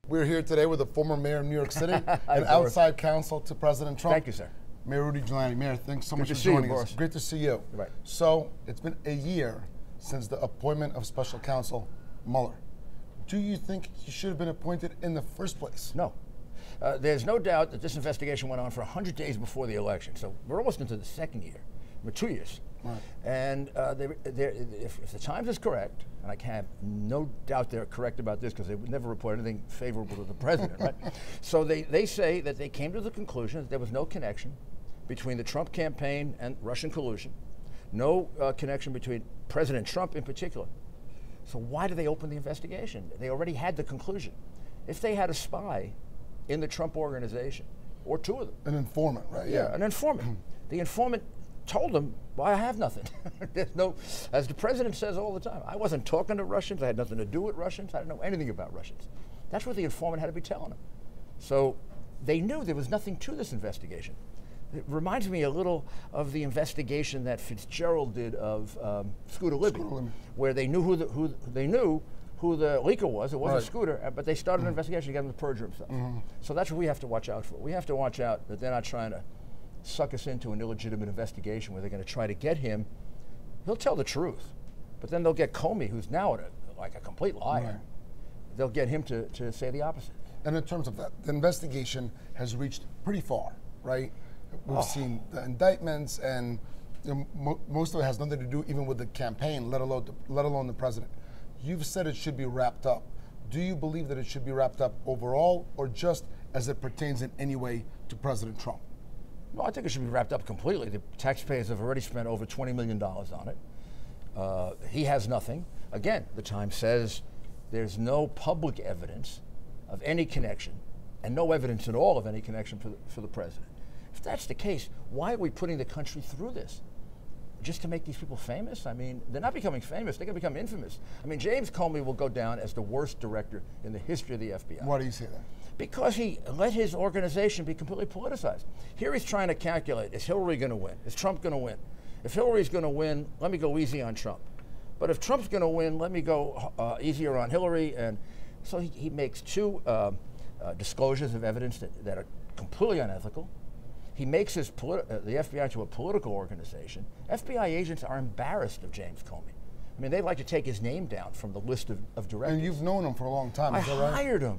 We're here today with the former mayor of New York City and outside counsel to President Trump. Thank you, sir. Mayor Rudy Giuliani. Mayor, thanks so much for joining joining us. Great to see you. Right. So, it's been a year since the appointment of special counsel Mueller. Do you think he should have been appointed in the first place? No. There's no doubt that this investigation went on for 100 days before the election. So we're almost into the second year. We're 2 years. Right. And if the Times is correct, and I have no doubt they're correct about this because they would never report anything favorable to the president, right? So they say that they came to the conclusion that there was no connection between the Trump campaign and Russian collusion, no connection between President Trump in particular. So why did they open the investigation? They already had the conclusion. If they had a spy in the Trump organization, or two of them. An informant, right? Yeah, an informant. The informant told them, well, I have nothing. There's no, as the president says all the time, I wasn't talking to Russians, I had nothing to do with Russians, I didn't know anything about Russians. That's what the informant had to be telling them. So they knew there was nothing to this investigation. It reminds me a little of the investigation that Fitzgerald did of Scooter Libby, where they knew who the leaker was. It wasn't Scooter, but they started an investigation to get him to perjure himself. So that's what we have to watch out for. We have to watch out that they're not trying to suck us into an illegitimate investigation where they're going to try to get him. He'll tell the truth, but then they'll get Comey, who's now like a complete liar. They'll get him to say the opposite. And in terms of that, the investigation has reached pretty far, right? We've seen the indictments, and most of it has nothing to do even with the campaign, let alone the president. You've said it should be wrapped up. Do you believe that it should be wrapped up overall, or just as it pertains in any way to President Trump? Well, I think it should be wrapped up completely. The taxpayers have already spent over $20 million on it. He has nothing. Again, the Times says there's no public evidence of any connection, and no evidence at all of any connection for the president. If that's the case, why are we putting the country through this? Just to make these people famous? I mean, they're not becoming famous, they're going to become infamous. I mean, James Comey will go down as the worst director in the history of the FBI. Why do you say that? Because he let his organization be completely politicized. Here he's trying to calculate, is Hillary going to win? Is Trump going to win? If Hillary's going to win, let me go easy on Trump. But if Trump's going to win, let me go easier on Hillary. And so he makes two disclosures of evidence that are completely unethical. He makes the FBI to a political organization. FBI agents are embarrassed of James Comey. I mean, they'd like to take his name down from the list of directors. And you've known him for a long time, is that right? I hired him.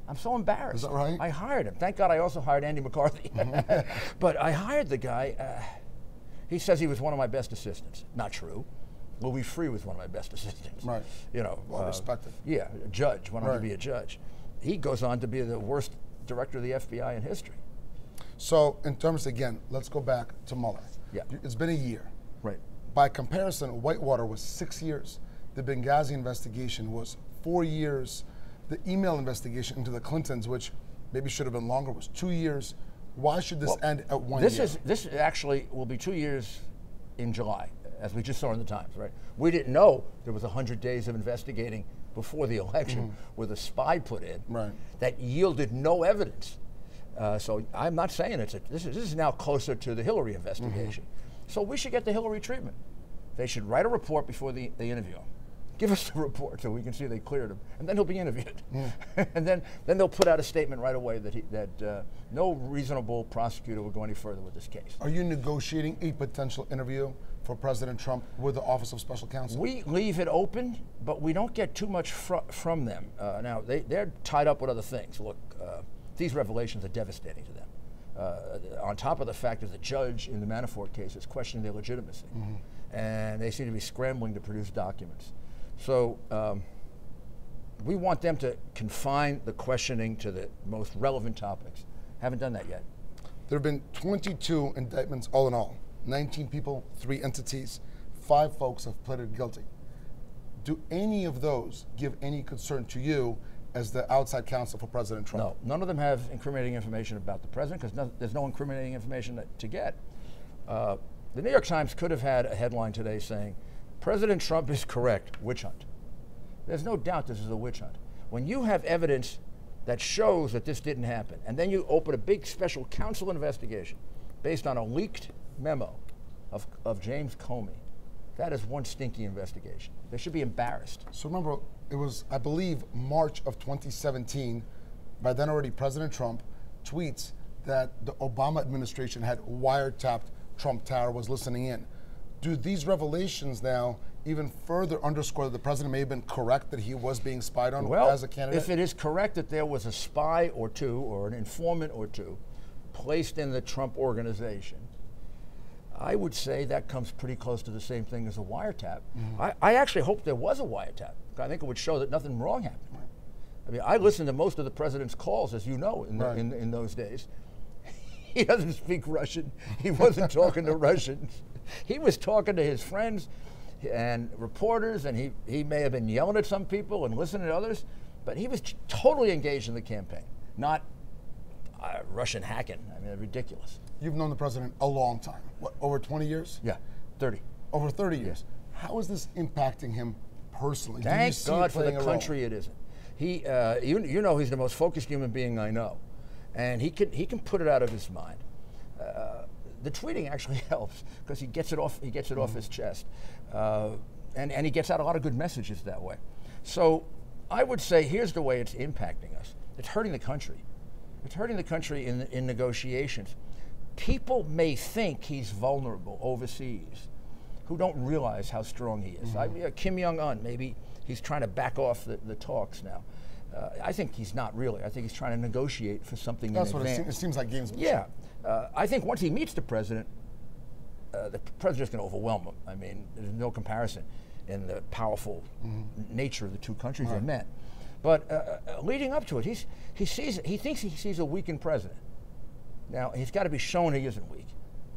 I'm so embarrassed. Is that right? I hired him. Thank God I also hired Andy McCarthy. But I hired the guy. He says he was one of my best assistants. Not true. Louis Freeh was one of my best assistants. Right. You know. Well respected. Yeah, a judge. Went on to be a judge. He goes on to be the worst director of the FBI in history. So, in terms, again, let's go back to Mueller. Yeah. It's been a year. Right. By comparison, Whitewater was 6 years. The Benghazi investigation was 4 years. The email investigation into the Clintons, which maybe should have been longer, was 2 years. Why should this end at 1 year? This actually will be 2 years in July, as we just saw in the Times, right? We didn't know there was 100 days of investigating before the election with a spy put in that yielded no evidence. So I'm not saying this is now closer to the Hillary investigation. So we should get the Hillary treatment. They should write a report before they interview him. Give us the report so we can see they cleared him, and then he'll be interviewed. And then they'll put out a statement right away that no reasonable prosecutor will go any further with this case. Are you negotiating a potential interview for President Trump with the Office of Special Counsel? We leave it open, but we don't get too much from them. Now, they're tied up with other things. Look, these revelations are devastating to them. On top of the fact that the judge in the Manafort case is questioning their legitimacy, and they seem to be scrambling to produce documents. So we want them to confine the questioning to the most relevant topics. Haven't done that yet. There have been 22 indictments all in all. 19 people, 3 entities, 5 folks have pleaded guilty. Do any of those give any concern to you as the outside counsel for President Trump? No, none of them have incriminating information about the president because there's no incriminating information to get. The New York Times could have had a headline today saying, President Trump is correct, witch hunt. There's no doubt this is a witch hunt. When you have evidence that shows that this didn't happen, and then you open a big special counsel investigation based on a leaked memo of James Comey, that is one stinky investigation. They should be embarrassed. So remember, it was, I believe, March of 2017 by then already President Trump, tweets that the Obama administration had wiretapped Trump Tower, was listening in. Do these revelations now even further underscore that the president may have been correct that he was being spied on as a candidate? If it is correct that there was a spy or two or an informant or two placed in the Trump organization, I would say that comes pretty close to the same thing as a wiretap. I actually hope there was a wiretap. I think it would show that nothing wrong happened. Right. I mean, I listened to most of the president's calls, as you know, in those days. He doesn't speak Russian. He wasn't talking to Russians. He was talking to his friends and reporters, and he may have been yelling at some people and listening to others, but he was totally engaged in the campaign, not Russian hacking. I mean, ridiculous. You've known the president a long time. What, over 20 years? Yeah, 30. Over 30 years. How is this impacting him personally? Thank God for the country it isn't. He, you know, he's the most focused human being I know, and he can put it out of his mind. The tweeting actually helps because he gets it off. He gets it off his chest, and he gets out a lot of good messages that way. So I would say here's the way it's impacting us. It's hurting the country. It's hurting the country in negotiations. People may think he's vulnerable overseas, who don't realize how strong he is. Kim Jong-un, maybe he's trying to back off the talks now. I think he's not really. I think he's trying to negotiate for something That's in what advance. it seems like gamesmanship. Yeah. I think once he meets the president's going to overwhelm him. I mean, there's no comparison in the powerful nature of the two countries they met. But leading up to it, he thinks he sees a weakened president. Now, he's got to be shown he isn't weak.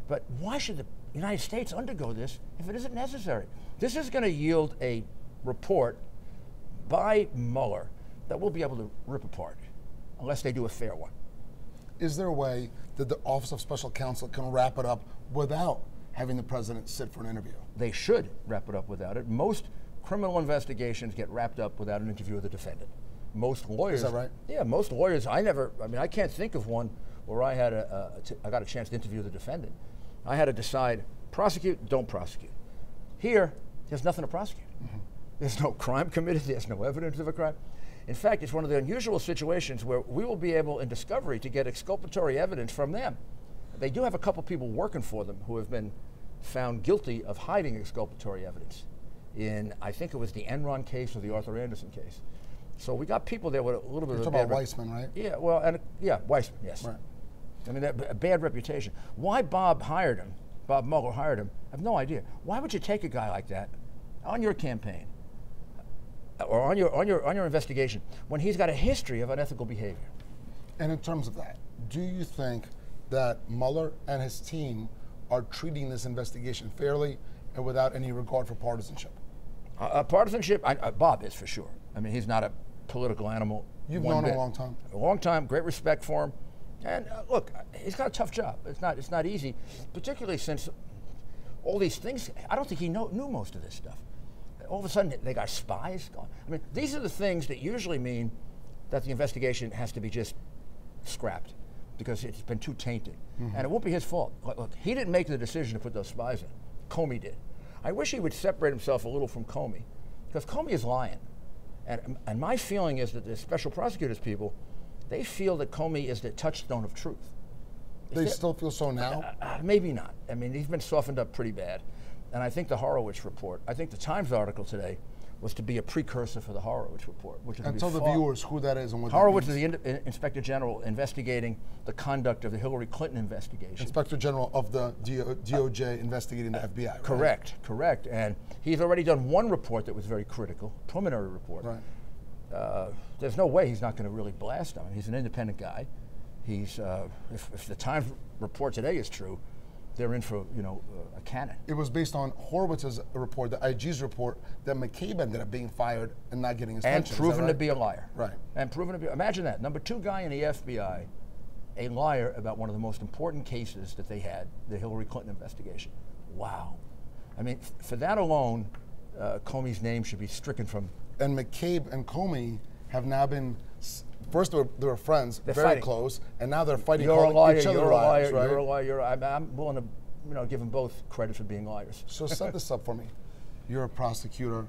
But why should the United States undergo this if it isn't necessary? This is going to yield a report by Mueller that we'll be able to rip apart, unless they do a fair one. Is there a way that the Office of Special Counsel can wrap it up without having the president sit for an interview? They should wrap it up without it. Most criminal investigations get wrapped up without an interview with the defendant. Most lawyers. Is that right? Yeah, most lawyers. I can't think of one where I got a chance to interview the defendant. I had to decide, prosecute, don't prosecute. Here, there's nothing to prosecute. There's no crime committed, there's no evidence of a crime. In fact, it's one of the unusual situations where we will be able, in discovery, to get exculpatory evidence from them. They do have a couple people working for them who have been found guilty of hiding exculpatory evidence in, I think it was the Enron case or the Arthur Anderson case. So we got people there with a little bit of a bad You're talking about Weissman, right? Yeah, well, Weissman, yes. Right. I mean, a bad reputation. Why Bob Mueller hired him, I have no idea. Why would you take a guy like that on your campaign or on your investigation when he's got a history of unethical behavior? And in terms of that, do you think that Mueller and his team are treating this investigation fairly and without any regard for partisanship? Partisanship, Bob is for sure. I mean, he's not a political animal. You've known him a long time. A long time, great respect for him. And look, he's got a tough job. It's not easy, particularly since all these things, I don't think he knew most of this stuff. All of a sudden, they got spies going. I mean, these are the things that usually mean that the investigation has to be just scrapped because it's been too tainted. And it won't be his fault. Look, he didn't make the decision to put those spies in. Comey did. I wish he would separate himself a little from Comey, because Comey is lying. And my feeling is that the special prosecutors people, they feel that Comey is the touchstone of truth. They still feel so now? Maybe not. I mean, he's been softened up pretty bad. And I think the Horowitz report, I think the Times article today was to be a precursor for the Horowitz report. And tell the viewers who that is and what Horowitz that is the Inspector General investigating the conduct of the Hillary Clinton investigation. Inspector General of the DOJ investigating the FBI. Right? Correct. And he's already done one report that was very critical, preliminary report. Right. There's no way he's not going to really blast him. He's an independent guy. He's if the Times report today is true, they're in for a cannon. It was based on Horowitz's report, the IG's report, that McCabe ended up being fired and not getting his pension. And proven to be a liar. Right. And proven to be. Imagine that. Number 2 guy in the FBI, a liar about one of the most important cases that they had, the Hillary Clinton investigation. Wow. I mean, for that alone, Comey's name should be stricken from. And McCabe and Comey have now been. First, they were friends, they're very fighting. Close, and now they're fighting. You're a liar. Each other You're a liar. liars, right? You're a liar. I'm willing to, give them both credit for being liars. So set this up for me. You're a prosecutor.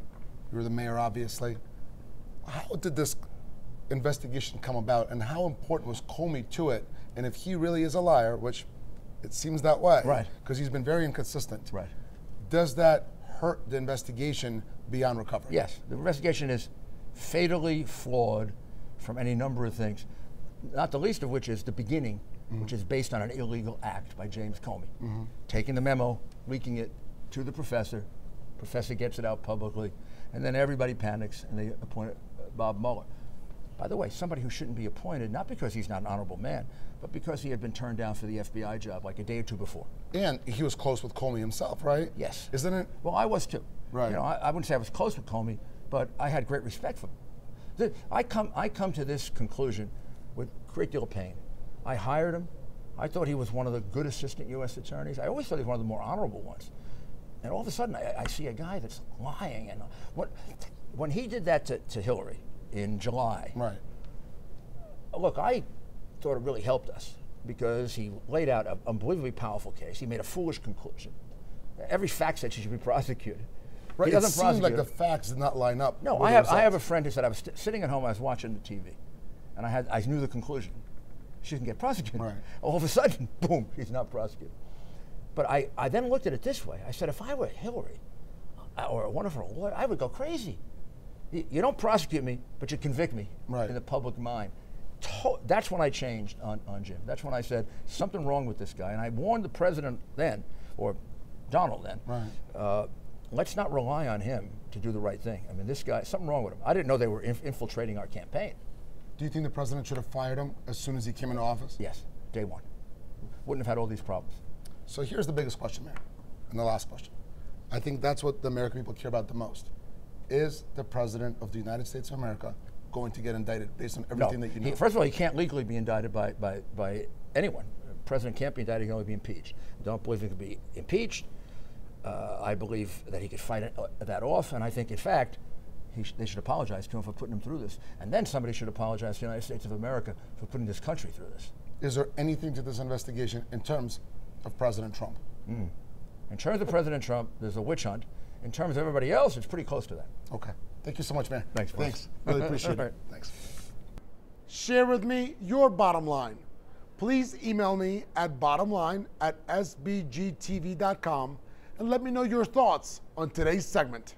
You're the mayor, obviously. How did this investigation come about, and how important was Comey to it? And if he really is a liar, which it seems that way, right? Because he's been very inconsistent, right? Does that hurt the investigation beyond recovery? Yes, the investigation is fatally flawed from any number of things, not the least of which is the beginning, which is based on an illegal act by James Comey, taking the memo, leaking it to the professor. Professor gets it out publicly, and then everybody panics and they appoint Bob Mueller. By the way, somebody who shouldn't be appointed, not because he's not an honorable man, but because he had been turned down for the FBI job like a day or two before. And he was close with Comey himself, right? Yes. Isn't it? Well, I was too. Right. You know, I wouldn't say I was close with Comey, but I had great respect for him. I come to this conclusion with a great deal of pain. I hired him. I thought he was one of the good assistant U.S. attorneys. I always thought he was one of the more honorable ones. And all of a sudden, I see a guy that's lying. And when he did that to Hillary in July, right? Look, I thought it really helped us because he laid out an unbelievably powerful case. He made a foolish conclusion. Every fact said she should be prosecuted. Right. It seemed like the facts did not line up. No, I have a friend who said I was sitting at home, I was watching the TV, and I knew the conclusion. She can get prosecuted. Right. All of a sudden, boom, he's not prosecuted. But I then looked at it this way. I said, if I were Hillary or one of her lawyers, I would go crazy. You don't prosecute me, but you convict me in the public mind. That's when I changed on Jim. That's when I said, something wrong with this guy. And I warned the president then, or Donald then, let's not rely on him to do the right thing. I mean, this guy, something wrong with him. I didn't know they were infiltrating our campaign. Do you think the president should have fired him as soon as he came into office? Yes, day one. Wouldn't have had all these problems. So here's the biggest question, Mayor, and the last question. I think that's what the American people care about the most. Is the president of the United States of America going to get indicted based on everything that you know? First of all, he can't legally be indicted by anyone. The president can't be indicted, he can only be impeached. I don't believe he can be impeached. I believe that he could fight that off, and I think, in fact, they should apologize to him for putting him through this. And then somebody should apologize to the United States of America for putting this country through this. Is there anything to this investigation in terms of President Trump? In terms of President Trump, there's a witch hunt. In terms of everybody else, it's pretty close to that. Okay. Thank you so much, Mayor. Thanks. Thanks. Really appreciate it. Thanks. Share with me your bottom line. Please email me at bottomline@sbgtv.com and let me know your thoughts on today's segment.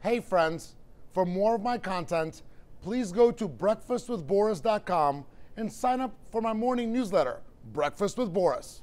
Hey friends, for more of my content, please go to breakfastwithboris.com and sign up for my morning newsletter, Breakfast with Boris.